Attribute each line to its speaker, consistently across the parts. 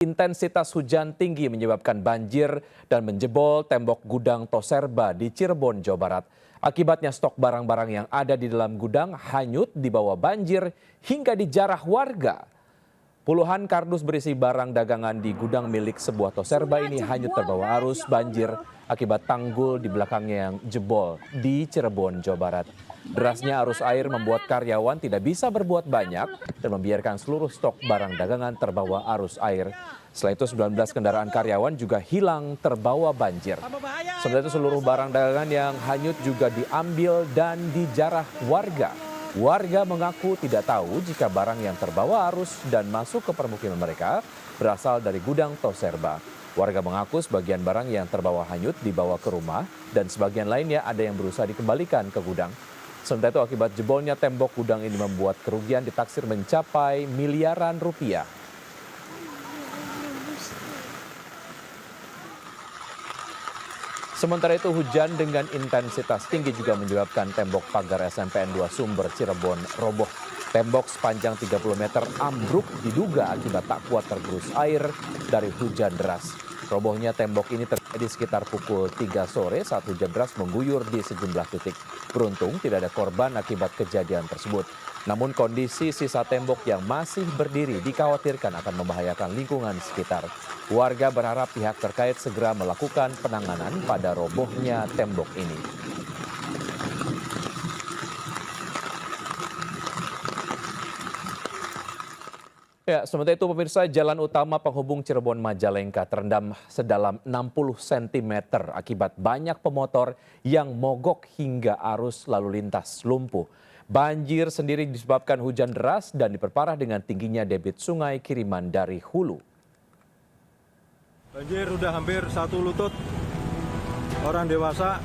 Speaker 1: Intensitas hujan tinggi menyebabkan banjir dan menjebol tembok gudang Toserba di Cirebon, Jawa Barat. Akibatnya stok barang-barang yang ada di dalam gudang hanyut di bawah banjir hingga dijarah warga. Puluhan kardus berisi barang dagangan di gudang milik sebuah Toserba ini hanyut terbawa arus banjir akibat tanggul di belakangnya yang jebol di Cirebon, Jawa Barat. Derasnya arus air membuat karyawan tidak bisa berbuat banyak dan membiarkan seluruh stok barang dagangan terbawa arus air. Selain itu 19 kendaraan karyawan juga hilang terbawa banjir. Sementara itu seluruh barang dagangan yang hanyut juga diambil dan dijarah warga. Warga mengaku tidak tahu jika barang yang terbawa arus dan masuk ke permukiman mereka berasal dari gudang Toserba. Warga mengaku sebagian barang yang terbawa hanyut dibawa ke rumah dan sebagian lainnya ada yang berusaha dikembalikan ke gudang. Sementara itu akibat jebolnya tembok gudang ini membuat kerugian ditaksir mencapai miliaran rupiah. Sementara itu hujan dengan intensitas tinggi juga menyebabkan tembok pagar SMPN 2 Sumber Cirebon roboh. Tembok sepanjang 30 meter ambruk diduga akibat tak kuat tergerus air dari hujan deras. Robohnya tembok ini terjadi sekitar pukul 3 sore saat hujan deras mengguyur di sejumlah titik. Beruntung tidak ada korban akibat kejadian tersebut. Namun kondisi sisa tembok yang masih berdiri dikhawatirkan akan membahayakan lingkungan sekitar. Warga berharap pihak terkait segera melakukan penanganan pada robohnya tembok ini. Ya, sementara itu pemirsa, jalan utama penghubung Cirebon Majalengka terendam sedalam 60 cm akibat banyak pemotor yang mogok hingga arus lalu lintas lumpuh. Banjir sendiri disebabkan hujan deras dan diperparah dengan tingginya debit sungai kiriman dari hulu.
Speaker 2: Banjir udah hampir 1 lutut orang dewasa.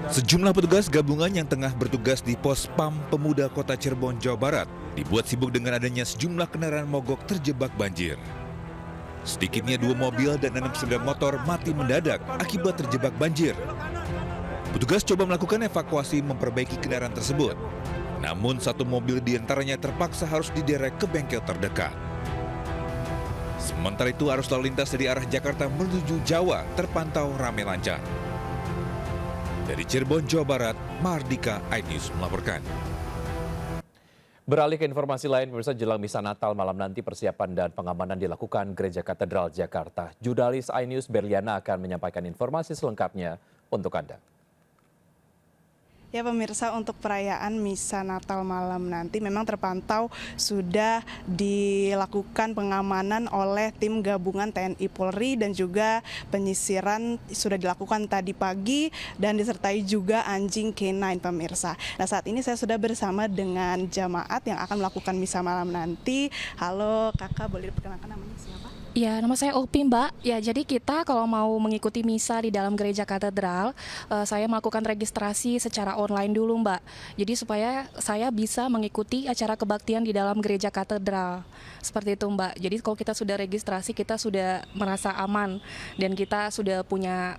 Speaker 3: Sejumlah petugas gabungan yang tengah bertugas di pos PAM Pemuda Kota Cirebon, Jawa Barat dibuat sibuk dengan adanya sejumlah kendaraan mogok terjebak banjir. Sedikitnya 2 mobil dan 6 sepeda motor mati mendadak akibat terjebak banjir. Petugas coba melakukan evakuasi memperbaiki kendaraan tersebut. Namun 1 mobil diantaranya terpaksa harus diderek ke bengkel terdekat. Sementara itu arus lalu lintas dari arah Jakarta menuju Jawa terpantau ramai lancar. Dari Cirebon, Jawa Barat, Mardika iNews melaporkan.
Speaker 1: Beralih ke informasi lain, pemirsa, jelang misa Natal malam nanti persiapan dan pengamanan dilakukan Gereja Katedral Jakarta. Jurnalis iNews Berliana akan menyampaikan informasi selengkapnya untuk Anda.
Speaker 4: Ya pemirsa, untuk perayaan misa Natal malam nanti memang terpantau sudah dilakukan pengamanan oleh tim gabungan TNI Polri dan juga penyisiran sudah dilakukan tadi pagi dan disertai juga anjing K9 pemirsa. Nah saat ini saya sudah bersama dengan jamaat yang akan melakukan misa malam nanti. Halo kakak, boleh diperkenalkan namanya siapa?
Speaker 5: Ya, nama saya Opi, Mbak. Ya, jadi kita kalau mau mengikuti misa di dalam gereja katedral, saya melakukan registrasi secara online dulu, Mbak. Jadi supaya saya bisa mengikuti acara kebaktian di dalam gereja katedral. Seperti itu, Mbak. Jadi kalau kita sudah registrasi, kita sudah merasa aman dan kita sudah punya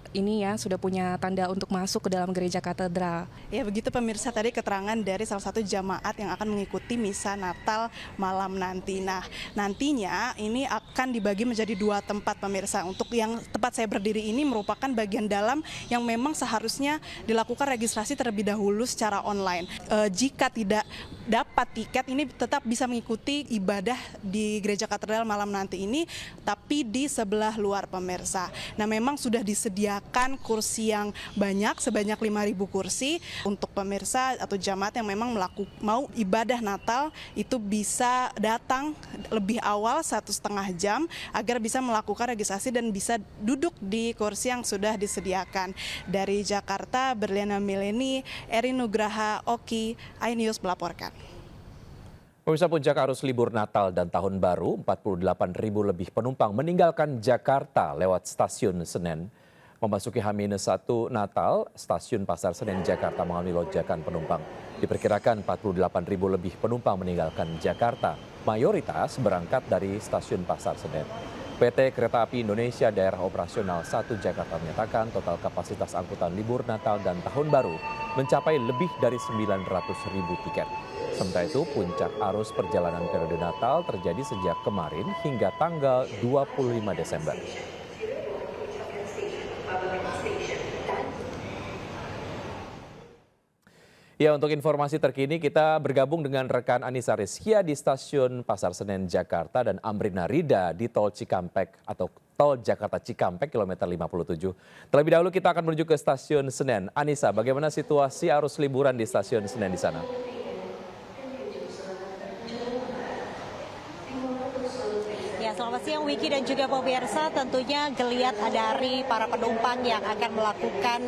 Speaker 5: sudah punya tanda untuk masuk ke dalam gereja katedral.
Speaker 4: Ya, begitu pemirsa tadi keterangan dari salah satu jamaat yang akan mengikuti misa Natal malam nanti. Nah, nantinya ini akan dibagi menjadi 2 tempat pemirsa. Untuk yang tempat saya berdiri ini merupakan bagian dalam yang memang seharusnya dilakukan registrasi terlebih dahulu secara online. Jika tidak dapat tiket, ini tetap bisa mengikuti ibadah di gereja katedral malam nanti ini, tapi di sebelah luar pemirsa. Nah memang sudah disediakan kursi yang banyak, sebanyak 5.000 kursi untuk pemirsa atau jamaat yang memang mau ibadah Natal itu bisa datang lebih awal 1,5 jam agar bisa melakukan registrasi dan bisa duduk di kursi yang sudah disediakan. Dari Jakarta, Berliana Mileni, Erin Nugraha, Oki, iNews melaporkan.
Speaker 1: Pemirsa, puncak arus libur Natal dan Tahun Baru, 48.000 lebih penumpang meninggalkan Jakarta lewat stasiun Senen. Memasuki H-1 Natal, stasiun Pasar Senen Jakarta mengalami lonjakan penumpang. Diperkirakan 48.000 lebih penumpang meninggalkan Jakarta, mayoritas berangkat dari stasiun Pasar Senen. PT Kereta Api Indonesia Daerah Operasional 1 Jakarta menyatakan total kapasitas angkutan libur Natal dan Tahun Baru mencapai lebih dari 900.000 tiket. Sementara itu, puncak arus perjalanan periode Natal terjadi sejak kemarin hingga tanggal 25 Desember. Ya, untuk informasi terkini kita bergabung dengan rekan Anissa Rizkia di Stasiun Pasar Senen Jakarta dan Amrina Rida di Tol Cikampek atau Tol Jakarta Cikampek kilometer 57. Terlebih dahulu kita akan menuju ke Stasiun Senen. Anissa, bagaimana situasi arus liburan di Stasiun Senen di sana?
Speaker 6: Ya, selamat siang Wiki dan juga pemirsa. Tentunya geliat dari para penumpang yang akan melakukan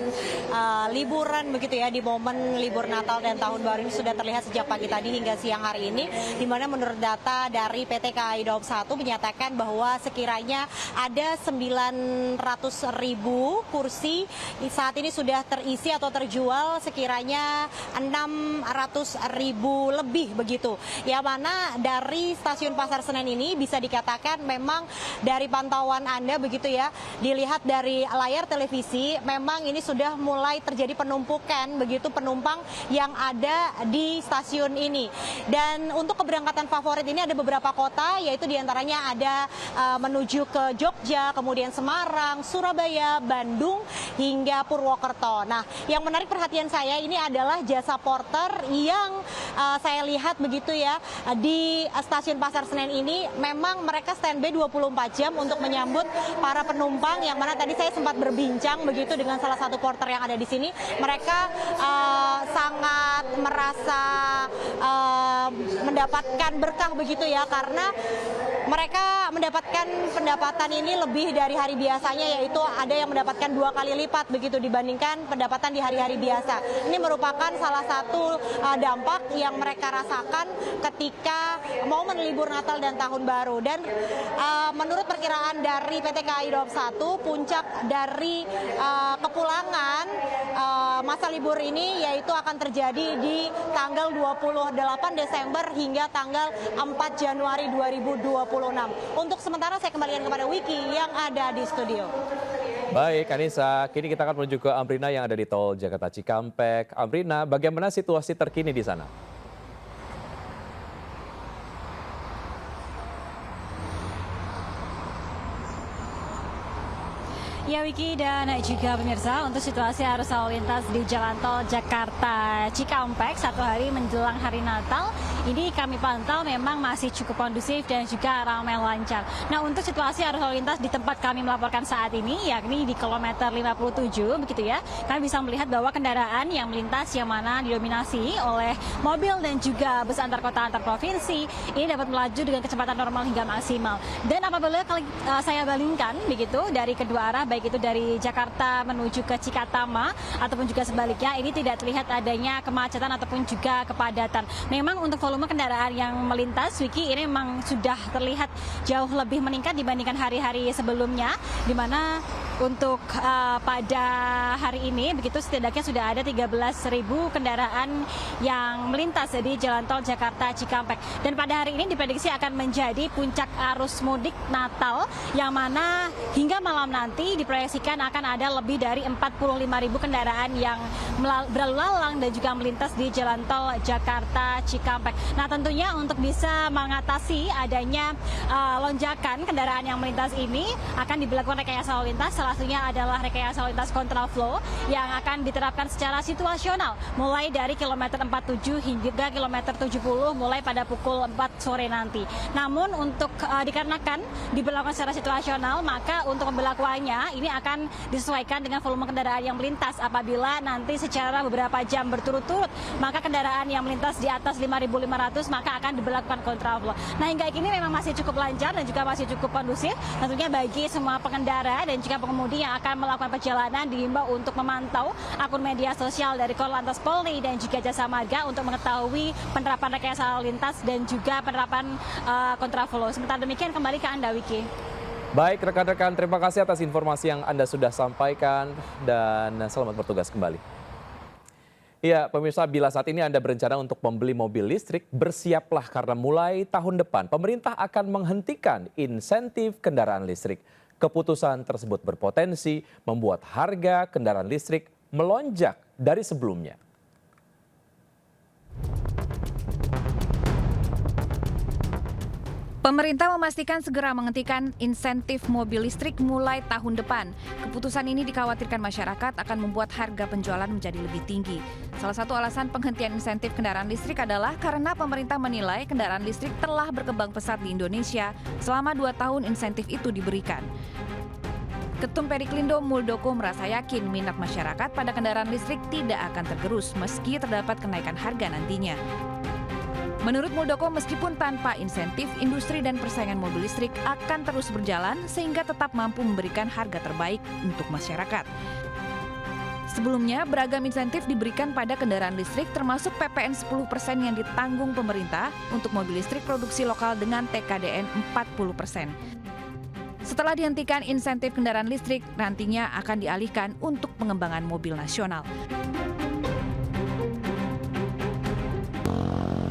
Speaker 6: liburan begitu ya di momen libur Natal dan Tahun Baru ini sudah terlihat sejak pagi tadi hingga siang hari ini, di mana menurut data dari PT KAI Daob 1 menyatakan bahwa sekiranya ada 900.000 kursi saat ini sudah terisi atau terjual sekiranya 600.000 lebih begitu. Yang mana dari Stasiun Pasar Senen ini bisa dikatakan memang dari pantauan Anda begitu ya, dilihat dari layar televisi, memang ini sudah mulai terjadi penumpukan begitu penumpang yang ada di stasiun ini. Dan untuk keberangkatan favorit ini ada beberapa kota, yaitu diantaranya ada menuju ke Jogja, kemudian Semarang, Surabaya, Bandung, hingga Purwokerto. Nah, yang menarik perhatian saya ini adalah jasa porter yang saya lihat begitu ya di Stasiun Pasar Senen ini, memang mereka standby 24 jam untuk menyambut para penumpang, yang mana tadi saya sempat berbincang begitu dengan salah satu porter yang ada di sini. Mereka sangat merasa mendapatkan berkah begitu ya, karena mereka mendapatkan pendapatan ini lebih dari hari biasanya, yaitu ada yang mendapatkan 2 kali lipat begitu dibandingkan pendapatan di hari-hari biasa. Ini merupakan salah satu dampak yang mereka rasakan ketika momen libur Natal dan Tahun Baru. Dan menurut perkiraan dari PT KAI Daob 1, puncak dari kepulangan masa libur ini yaitu akan terjadi di tanggal 28 Desember hingga tanggal 4 Januari 2026. Untuk sementara saya kembalikan kepada Wiki yang ada di studio.
Speaker 1: Baik, Anissa, kini kita akan menuju ke Amrina yang ada di Tol Jakarta Cikampek. Amrina, bagaimana situasi terkini di sana?
Speaker 7: Ya Wiki dan juga pemirsa, untuk situasi arus lalu lintas di Jalan Tol Jakarta Cikampek satu hari menjelang hari Natal, ini kami pantau memang masih cukup kondusif dan juga ramai lancar. Nah, untuk situasi arus lalu lintas di tempat kami melaporkan saat ini, yakni di kilometer 57 begitu ya, kami bisa melihat bahwa kendaraan yang melintas yang mana didominasi oleh mobil dan juga bus antar kota antar provinsi ini dapat melaju dengan kecepatan normal hingga maksimal. Dan apabila saya bandingkan begitu dari kedua arah, baik itu dari Jakarta menuju ke Cikatama ataupun juga sebaliknya, ini tidak terlihat adanya kemacetan ataupun juga kepadatan. Memang untuk volume kendaraan yang melintas, Wiki, ini memang sudah terlihat jauh lebih meningkat dibandingkan hari-hari sebelumnya, di mana untuk pada hari ini begitu setidaknya sudah ada 13.000 kendaraan yang melintas di Jalan Tol Jakarta Cikampek. Dan pada hari ini diprediksi akan menjadi puncak arus mudik Natal, yang mana hingga malam nanti diproyeksikan akan ada lebih dari 45.000 kendaraan yang berlalu lalang dan juga melintas di Jalan Tol Jakarta Cikampek. Nah, tentunya untuk bisa mengatasi adanya lonjakan kendaraan yang melintas ini akan diberlakukan rekayasa lalu lintas. Salah satunya adalah rekayasa lalu lintas kontraflow yang akan diterapkan secara situasional mulai dari kilometer 47 hingga kilometer 70 mulai pada pukul 4 sore nanti. Namun untuk dikarenakan diberlakukan secara situasional, maka untuk pemberlakuannya ini akan disesuaikan dengan volume kendaraan yang melintas. Apabila nanti secara beberapa jam berturut-turut maka kendaraan yang melintas di atas 5.500 maka akan diberlakukan kontraflow. Nah, hingga kini memang masih cukup lancar dan juga masih cukup kondusif. Tentunya bagi semua pengendara dan juga pengemudi yang akan melakukan perjalanan diimbau untuk memantau akun media sosial dari Korlantas Polri dan juga Jasa Marga untuk mengetahui penerapan rekayasa lalu lintas dan juga penerapan kontraflow. Sementara demikian kembali ke Anda, Wiki.
Speaker 1: Baik, rekan-rekan, terima kasih atas informasi yang Anda sudah sampaikan dan selamat bertugas kembali. Ya, pemirsa, bila saat ini Anda berencana untuk membeli mobil listrik, bersiaplah karena mulai tahun depan pemerintah akan menghentikan insentif kendaraan listrik. Keputusan tersebut berpotensi membuat harga kendaraan listrik melonjak dari sebelumnya.
Speaker 8: Pemerintah memastikan segera menghentikan insentif mobil listrik mulai tahun depan. Keputusan ini dikhawatirkan masyarakat akan membuat harga penjualan menjadi lebih tinggi. Salah satu alasan penghentian insentif kendaraan listrik adalah karena pemerintah menilai kendaraan listrik telah berkembang pesat di Indonesia selama 2 tahun insentif itu diberikan. Ketum Periklindo Muldoko merasa yakin minat masyarakat pada kendaraan listrik tidak akan tergerus meski terdapat kenaikan harga nantinya. Menurut Muldoko, meskipun tanpa insentif, industri dan persaingan mobil listrik akan terus berjalan sehingga tetap mampu memberikan harga terbaik untuk masyarakat. Sebelumnya, beragam insentif diberikan pada kendaraan listrik termasuk PPN 10% yang ditanggung pemerintah untuk mobil listrik produksi lokal dengan TKDN 40%. Setelah dihentikan insentif kendaraan listrik, nantinya akan dialihkan untuk pengembangan mobil nasional.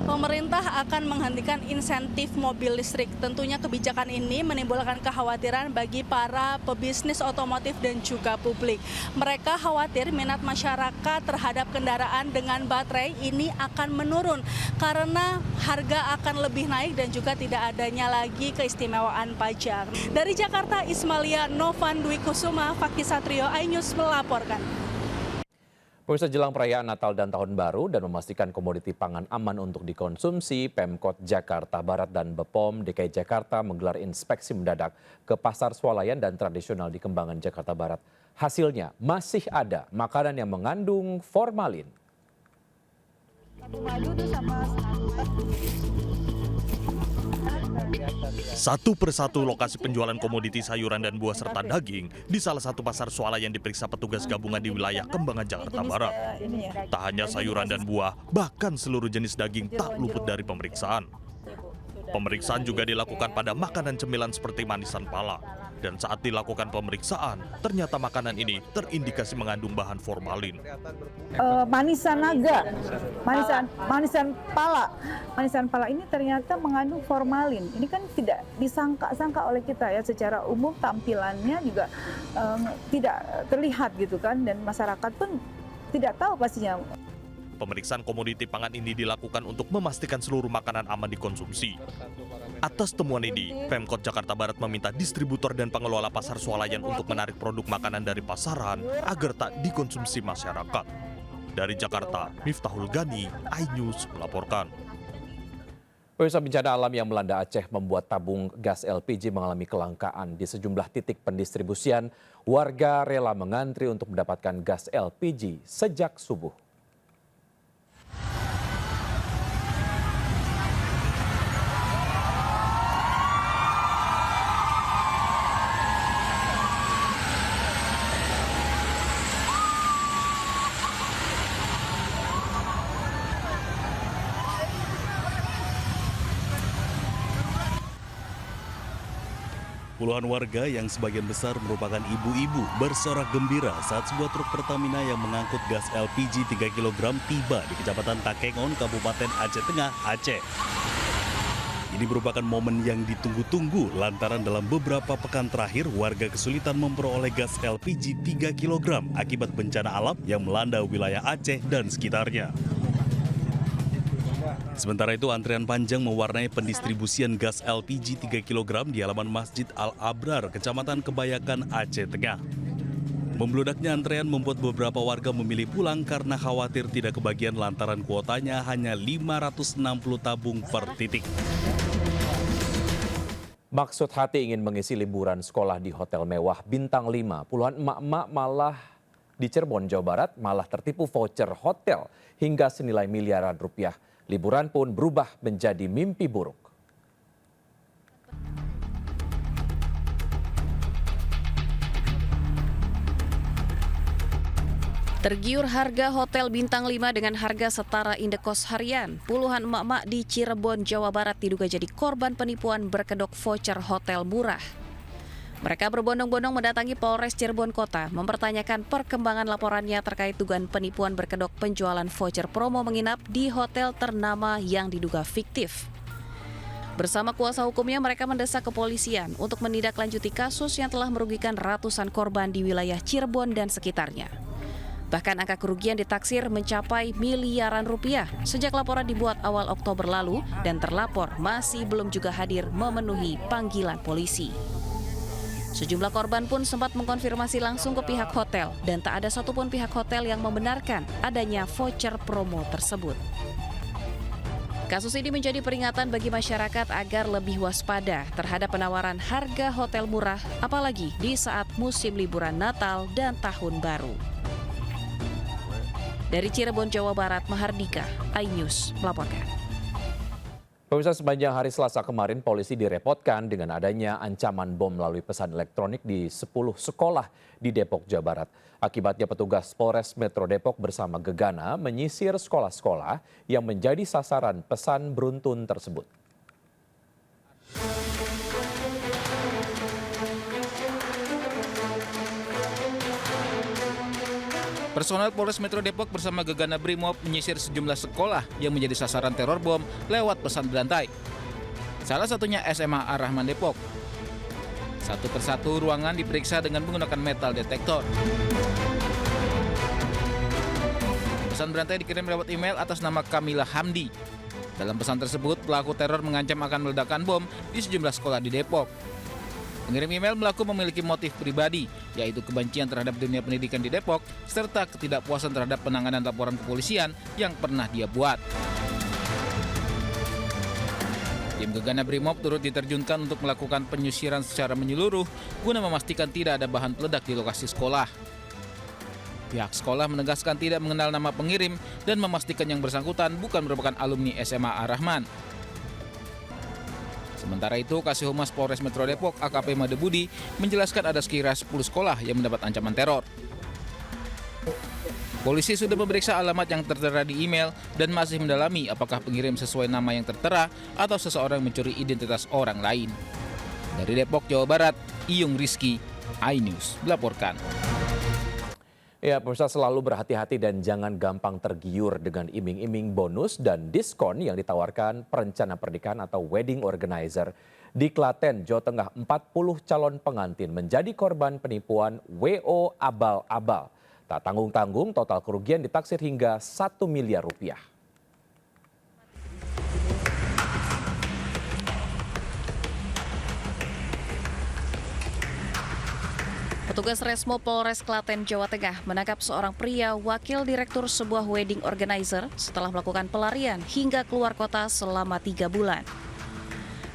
Speaker 4: Pemerintah akan menghentikan insentif mobil listrik. Tentunya kebijakan ini menimbulkan kekhawatiran bagi para pebisnis otomotif dan juga publik. Mereka khawatir minat masyarakat terhadap kendaraan dengan baterai ini akan menurun karena harga akan lebih naik dan juga tidak adanya lagi keistimewaan pajak. Dari Jakarta, Ismalia Novan Dwi Kusuma, Fakih Satrio, iNews melaporkan.
Speaker 1: Pemirsa, jelang perayaan Natal dan Tahun Baru dan memastikan komoditi pangan aman untuk dikonsumsi, Pemkot Jakarta Barat dan BPOM DKI Jakarta menggelar inspeksi mendadak ke pasar swalayan dan tradisional di Kembangan, Jakarta Barat. Hasilnya masih ada makanan yang mengandung formalin.
Speaker 9: Satu persatu lokasi penjualan komoditi sayuran dan buah serta daging di salah satu pasar swalayan diperiksa petugas gabungan di wilayah Kembangan, Jakarta Barat. Tak hanya sayuran dan buah, bahkan seluruh jenis daging tak luput dari pemeriksaan. Pemeriksaan juga dilakukan pada makanan cemilan seperti manisan pala. Dan saat dilakukan pemeriksaan, ternyata makanan ini terindikasi mengandung bahan formalin.
Speaker 10: Manisan naga, manisan pala ini ternyata mengandung formalin. Ini kan tidak disangka-sangka oleh kita ya, secara umum tampilannya juga tidak terlihat gitu kan, dan masyarakat pun tidak tahu pastinya.
Speaker 9: Pemeriksaan komoditi pangan ini dilakukan untuk memastikan seluruh makanan aman dikonsumsi. Atas temuan ini, Pemkot Jakarta Barat meminta distributor dan pengelola pasar swalayan untuk menarik produk makanan dari pasaran agar tak dikonsumsi masyarakat. Dari Jakarta, Miftahul Gani, iNews melaporkan.
Speaker 1: Pemirsa, bencana alam yang melanda Aceh membuat tabung gas LPG mengalami kelangkaan. Di sejumlah titik pendistribusian, warga rela mengantri untuk mendapatkan gas LPG sejak subuh.
Speaker 11: Puluhan warga yang sebagian besar merupakan ibu-ibu bersorak gembira saat sebuah truk Pertamina yang mengangkut gas LPG 3 kg tiba di Kecamatan Takengon, Kabupaten Aceh Tengah, Aceh. Ini merupakan momen yang ditunggu-tunggu lantaran dalam beberapa pekan terakhir warga kesulitan memperoleh gas LPG 3 kg akibat bencana alam yang melanda wilayah Aceh dan sekitarnya. Sementara itu, antrian panjang mewarnai pendistribusian gas LPG 3 kg di halaman Masjid Al-Abrar, Kecamatan Kebayakan, Aceh Tengah. Membludaknya antrean membuat beberapa warga memilih pulang karena khawatir tidak kebagian lantaran kuotanya hanya 560 tabung per titik.
Speaker 1: Maksud hati ingin mengisi liburan sekolah di hotel mewah bintang 5. Puluhan emak-emak malah di Cirebon, Jawa Barat malah tertipu voucher hotel hingga senilai miliaran rupiah. Liburan pun berubah menjadi mimpi buruk.
Speaker 12: Tergiur harga hotel bintang 5 dengan harga setara indekos harian, puluhan emak-emak di Cirebon, Jawa Barat diduga jadi korban penipuan berkedok voucher hotel murah. Mereka berbondong-bondong mendatangi Polres Cirebon Kota mempertanyakan perkembangan laporannya terkait dugaan penipuan berkedok penjualan voucher promo menginap di hotel ternama yang diduga fiktif. Bersama kuasa hukumnya, mereka mendesak kepolisian untuk menindaklanjuti kasus yang telah merugikan ratusan korban di wilayah Cirebon dan sekitarnya. Bahkan angka kerugian ditaksir mencapai miliaran rupiah sejak laporan dibuat awal Oktober lalu dan terlapor masih belum juga hadir memenuhi panggilan polisi. Sejumlah korban pun sempat mengkonfirmasi langsung ke pihak hotel dan tak ada satupun pihak hotel yang membenarkan adanya voucher promo tersebut. Kasus ini menjadi peringatan bagi masyarakat agar lebih waspada terhadap penawaran harga hotel murah, apalagi di saat musim liburan Natal dan Tahun Baru. Dari Cirebon, Jawa Barat, Mahardika, iNews melaporkan.
Speaker 1: Pemirsa, sepanjang hari Selasa kemarin polisi direpotkan dengan adanya ancaman bom melalui pesan elektronik di 10 sekolah di Depok, Jawa Barat. Akibatnya petugas Polres Metro Depok bersama Gegana menyisir sekolah-sekolah yang menjadi sasaran pesan beruntun tersebut.
Speaker 13: Personel Polres Metro Depok bersama Gegana Brimob menyisir sejumlah sekolah yang menjadi sasaran teror bom lewat pesan berantai. Salah satunya SMA Ar-Rahman Depok. Satu persatu ruangan diperiksa dengan menggunakan metal detektor. Pesan berantai dikirim lewat email atas nama Kamila Hamdi. Dalam pesan tersebut, pelaku teror mengancam akan meledakan bom di sejumlah sekolah di Depok. Pengirim email mengaku memiliki motif pribadi, yaitu kebencian terhadap dunia pendidikan di Depok, serta ketidakpuasan terhadap penanganan laporan kepolisian yang pernah dia buat. Tim Gegana Brimob turut diterjunkan untuk melakukan penyisiran secara menyeluruh guna memastikan tidak ada bahan peledak di lokasi sekolah. Pihak sekolah menegaskan tidak mengenal nama pengirim dan memastikan yang bersangkutan bukan merupakan alumni SMA Ar-Rahman. Sementara itu, Kasih Humas Polres Metro Depok AKP Made Budi menjelaskan ada sekira 10 sekolah yang mendapat ancaman teror. Polisi sudah memeriksa alamat yang tertera di email dan masih mendalami apakah pengirim sesuai nama yang tertera atau seseorang mencuri identitas orang lain. Dari Depok, Jawa Barat, Iyung Rizky, iNews melaporkan.
Speaker 1: Ya, pemirsa, selalu berhati-hati dan jangan gampang tergiur dengan iming-iming bonus dan diskon yang ditawarkan perencana pernikahan atau wedding organizer. Di Klaten, Jawa Tengah, 40 calon pengantin menjadi korban penipuan WO abal-abal. Tak tanggung-tanggung, total kerugian ditaksir hingga 1 miliar rupiah.
Speaker 12: Petugas Resmo Polres Klaten, Jawa Tengah menangkap seorang pria wakil direktur sebuah wedding organizer setelah melakukan pelarian hingga keluar kota selama 3 bulan.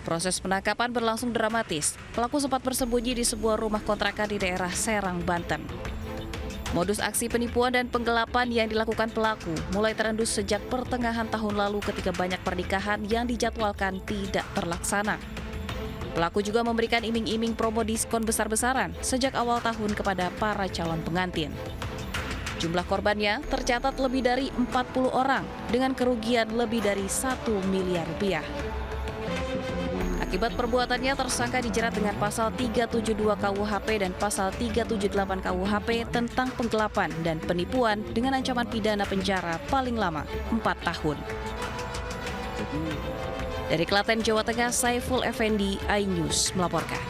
Speaker 12: Proses penangkapan berlangsung dramatis. Pelaku sempat bersembunyi di sebuah rumah kontrakan di daerah Serang, Banten. Modus aksi penipuan dan penggelapan yang dilakukan pelaku mulai terendus sejak pertengahan tahun lalu ketika banyak pernikahan yang dijadwalkan tidak terlaksana. Pelaku juga memberikan iming-iming promo diskon besar-besaran sejak awal tahun kepada para calon pengantin. Jumlah korbannya tercatat lebih dari 40 orang dengan kerugian lebih dari 1 miliar rupiah. Akibat perbuatannya, tersangka dijerat dengan pasal 372 KUHP dan pasal 378 KUHP tentang penggelapan dan penipuan dengan ancaman pidana penjara paling lama 4 tahun. Dari Klaten, Jawa Tengah, Saiful Effendi, iNews melaporkan.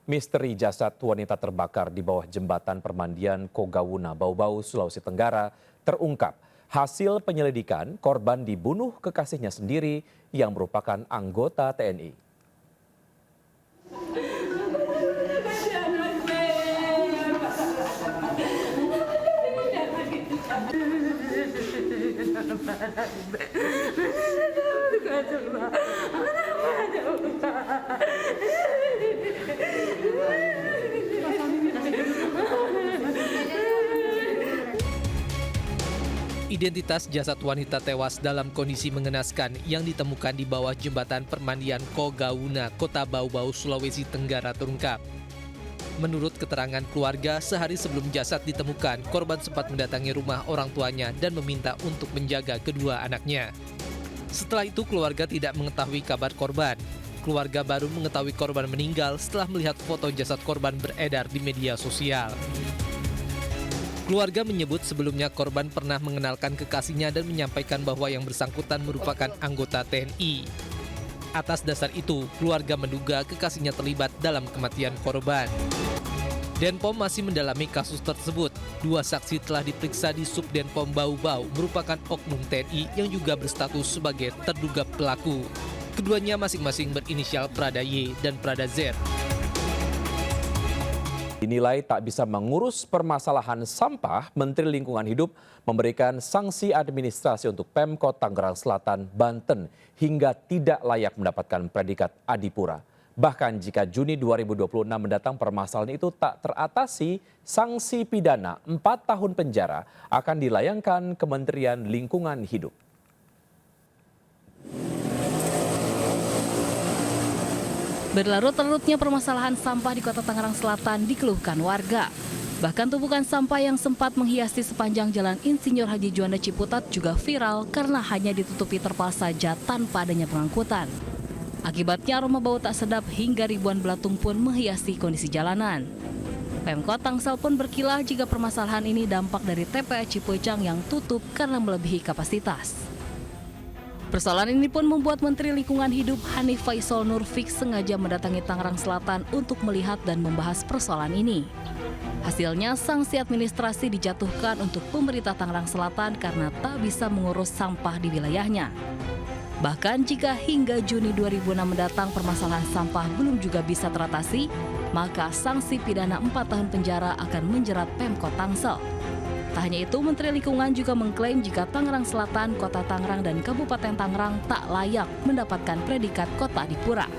Speaker 1: Misteri jasad wanita terbakar di bawah jembatan permandian Kogawuna, Bau-Bau, Sulawesi Tenggara terungkap. Hasil penyelidikan, korban dibunuh kekasihnya sendiri yang merupakan anggota TNI.
Speaker 14: Identitas jasad wanita tewas dalam kondisi mengenaskan yang ditemukan di bawah jembatan permandian Kogawuna, Kota Bau-Bau, Sulawesi Tenggara terungkap. Menurut keterangan keluarga, sehari sebelum jasad ditemukan, korban sempat mendatangi rumah orang tuanya dan meminta untuk menjaga kedua anaknya. Setelah itu, keluarga tidak mengetahui kabar korban. keluarga baru mengetahui korban meninggal setelah melihat foto jasad korban beredar di media sosial. Keluarga menyebut sebelumnya korban pernah mengenalkan kekasihnya dan menyampaikan bahwa yang bersangkutan merupakan anggota TNI. Atas dasar itu, keluarga menduga kekasihnya terlibat dalam kematian korban. Denpom masih mendalami kasus tersebut. 2 saksi telah diperiksa di Subdenpom Bau-Bau, merupakan oknum TNI yang juga berstatus sebagai terduga pelaku. Keduanya masing-masing berinisial Prada Y dan Prada Z.
Speaker 1: Dinilai tak bisa mengurus permasalahan sampah, Menteri Lingkungan Hidup memberikan sanksi administrasi untuk Pemkot Tangerang Selatan, Banten hingga tidak layak mendapatkan predikat Adipura. Bahkan jika Juni 2026 mendatang permasalahan itu tak teratasi, sanksi pidana 4 tahun penjara akan dilayangkan Kementerian Lingkungan Hidup.
Speaker 12: Berlarut-larutnya permasalahan sampah di Kota Tangerang Selatan dikeluhkan warga. Bahkan tumpukan sampah yang sempat menghiasi sepanjang Jalan Insinyur Haji Juanda Ciputat juga viral karena hanya ditutupi terpal saja tanpa adanya pengangkutan. Akibatnya aroma bau tak sedap hingga ribuan belatung pun menghiasi kondisi jalanan. Pemkot Tangsel pun berkilah jika permasalahan ini dampak dari TPA Cipuecang yang tutup karena melebihi kapasitas. Persoalan ini pun membuat Menteri Lingkungan Hidup Hanif Faisal Nurfik sengaja mendatangi Tangerang Selatan untuk melihat dan membahas persoalan ini. Hasilnya, sanksi administrasi dijatuhkan untuk pemerintah Tangerang Selatan karena tak bisa mengurus sampah di wilayahnya. Bahkan jika hingga Juni 2006 mendatang permasalahan sampah belum juga bisa teratasi, maka sanksi pidana 4 tahun penjara akan menjerat Pemkot Tangsel. Tak hanya itu, Menteri Lingkungan juga mengklaim jika Tangerang Selatan, Kota Tangerang, dan Kabupaten Tangerang tak layak mendapatkan predikat Kota Adipura.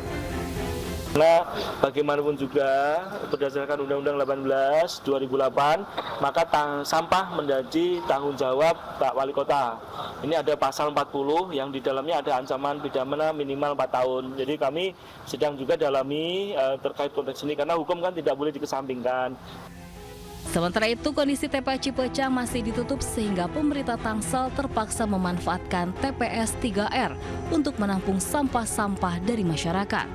Speaker 15: Karena bagaimanapun juga berdasarkan Undang-Undang 18 2008, maka sampah menjadi tanggung jawab Pak Wali Kota. Ini ada pasal 40 yang di dalamnya ada ancaman pidana minimal 4 tahun. Jadi kami sedang juga dalami terkait konteks ini karena hukum kan tidak boleh dikesampingkan.
Speaker 12: Sementara itu, kondisi TPA Cipuecang masih ditutup sehingga pemerintah Tangsel terpaksa memanfaatkan TPS 3R untuk menampung sampah-sampah dari masyarakat.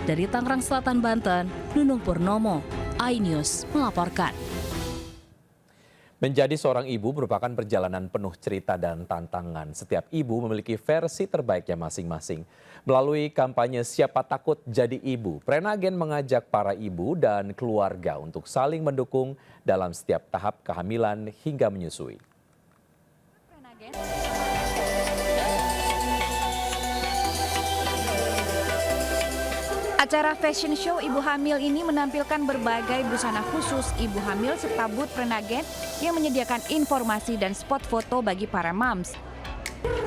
Speaker 12: Dari Tangerang Selatan, Banten, Nunung Purnomo, iNews melaporkan.
Speaker 1: Menjadi seorang ibu merupakan perjalanan penuh cerita dan tantangan. Setiap ibu memiliki versi terbaiknya masing-masing. Melalui kampanye Siapa Takut Jadi Ibu, Prenagen mengajak para ibu dan keluarga untuk saling mendukung dalam setiap tahap kehamilan hingga menyusui.
Speaker 8: Acara fashion show ibu hamil ini menampilkan berbagai busana khusus ibu hamil serta booth Prenagen yang menyediakan informasi dan spot foto bagi para moms.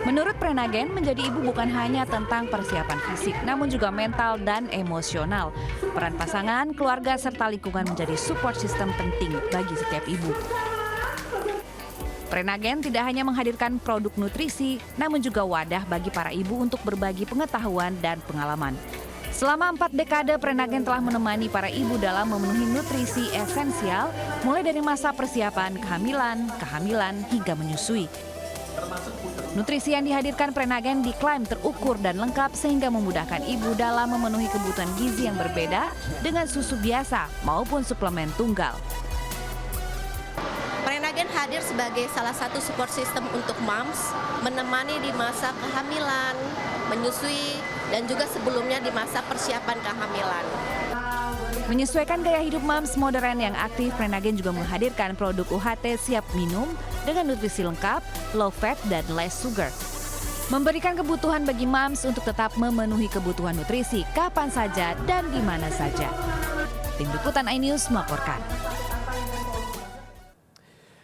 Speaker 8: Menurut Prenagen, menjadi ibu bukan hanya tentang persiapan fisik, namun juga mental dan emosional. Peran pasangan, keluarga, serta lingkungan menjadi support system penting bagi setiap ibu. Prenagen tidak hanya menghadirkan produk nutrisi, namun juga wadah bagi para ibu untuk berbagi pengetahuan dan pengalaman. Selama 4 dekade, Prenagen telah menemani para ibu dalam memenuhi nutrisi esensial, mulai dari masa persiapan kehamilan, hingga menyusui. Nutrisi yang dihadirkan Prenagen diklaim terukur dan lengkap sehingga memudahkan ibu dalam memenuhi kebutuhan gizi yang berbeda dengan susu biasa maupun suplemen tunggal.
Speaker 16: Prenagen hadir sebagai salah satu support system untuk moms, menemani di masa kehamilan, menyusui, dan juga sebelumnya di masa persiapan kehamilan.
Speaker 8: Menyesuaikan gaya hidup moms modern yang aktif, Prenagen juga menghadirkan produk UHT siap minum dengan nutrisi lengkap, low fat, dan less sugar. Memberikan kebutuhan bagi moms untuk tetap memenuhi kebutuhan nutrisi kapan saja dan di mana saja. Tim Liputan iNews melaporkan.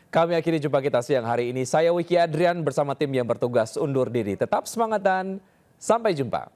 Speaker 1: Kami akhiri jumpa kita siang hari ini. Saya Wiki Adrian bersama tim yang bertugas undur diri. Tetap semangat dan sampai jumpa.